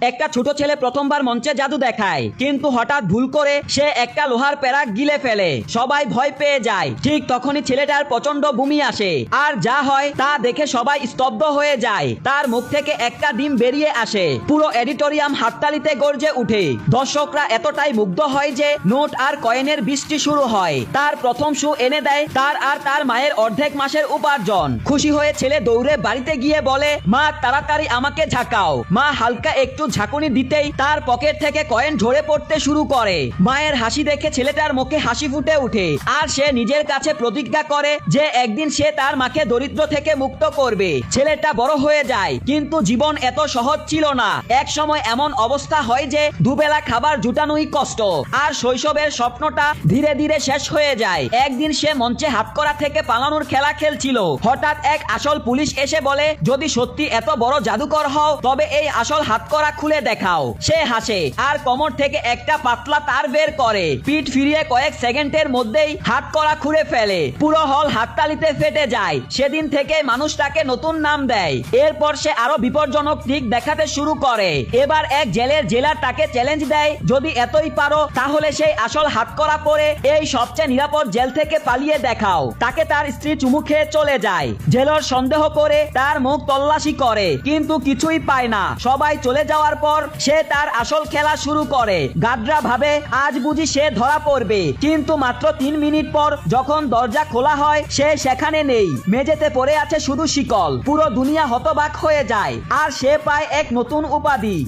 একটা ছোট ছেলে প্রথমবার মঞ্চে জাদু দেখায়, কিন্তু হঠাৎ ভুল করে সে একটা লোহার প্যারাক গিলে ফেলে। সবাই ভয় পেয়ে যায়। ঠিক তখনই ছেলেটার প্রচন্ড বমি আসে, আর যা হয় তা দেখে সবাই স্তব্ধ হয়ে যায়। তার মুখ থেকে একটা ডিম বেরিয়ে আসে। পুরো অডিটোরিয়াম হাততালিতে গর্জে উঠে। দর্শকরা এতটাই মুগ্ধ হয় যে নোট আর কয়েনের বৃষ্টি শুরু হয়। তার প্রথম শো এনে দেয় তার আর তার মায়ের অর্ধেক মাসের উপার্জন। খুশি হয়ে ছেলে দৌড়ে বাড়িতে গিয়ে বলে, মা তাড়াতাড়ি আমাকে ঝাঁকাও। মা হালকা একটু ঝাঁকুনি দিতেই তার পকেট থেকে কয়েন ঝরে পড়তে শুরু করে। মায়ের হাসি দেখে ছেলেটার মুখে হাসি ফুটে ওঠে, আর সে নিজের কাছে প্রতিজ্ঞা করে যে একদিন সে তার মাকে দরিদ্র থেকে মুক্ত করবে। ছেলেটা বড় হয়ে যায়, কিন্তু জীবন এত সহজ ছিল না। এক সময় এমন অবস্থা হয় যে দুবেলা খাবার জুটানোই কষ্ট, আর শৈশবের স্বপ্নটা ধীরে ধীরে শেষ হয়ে যায়। একদিন সে মঞ্চে হাতকড়া থেকে পালানোর খেলা খেলছিল। হঠাৎ এক আসল পুলিশ এসে বলে, যদি সত্যি এত বড় জাদুকর হও তবে এই আসল হাতকড়া খুলে দেখাও। সে হাসে আর কোমর থেকে একটা পাতলা তার বের করে। পিঠ ফিরিয়ে কয়েক সেকেন্ডের মধ্যেই হাতকড়া খুলে ফেলে। পুরো হল হাততালিতে ফেটে যায়। সেদিন থেকে মানুষ তাকে নতুন নাম দেয়। এরপর সে আরো বিপজ্জনক দিক দেখাতে শুরু করে। এবার এক জেলের জেলার তাকে চ্যালেঞ্জ দেয়, যদি এতই পারো তাহলে সেই আসল হাতকড়া পরে এই সবচেয়ে নিরাপদ জেল থেকে পালিয়ে দেখাও। তাকে তার স্ত্রী চুমু খেয়ে চলে যায়। জেলর সন্দেহ করে তার মুখ তল্লাশি করে, কিন্তু কিছুই পায় না। সবাই চলে যাওয়ার পর সে তার আসল খেলা শুরু করে। গাড্রা ভাবে আজ বুঝি সে ধরা পড়বে, কিন্তু মাত্র 3 মিনিট পর যখন দরজা খোলা হয় সে সেখানে নেই। মেঝেতে পড়ে আছে শুধু শিকল। পুরো দুনিয়া হতবাক হয়ে যায়, আর সে পায় এক নতুন উপাধি।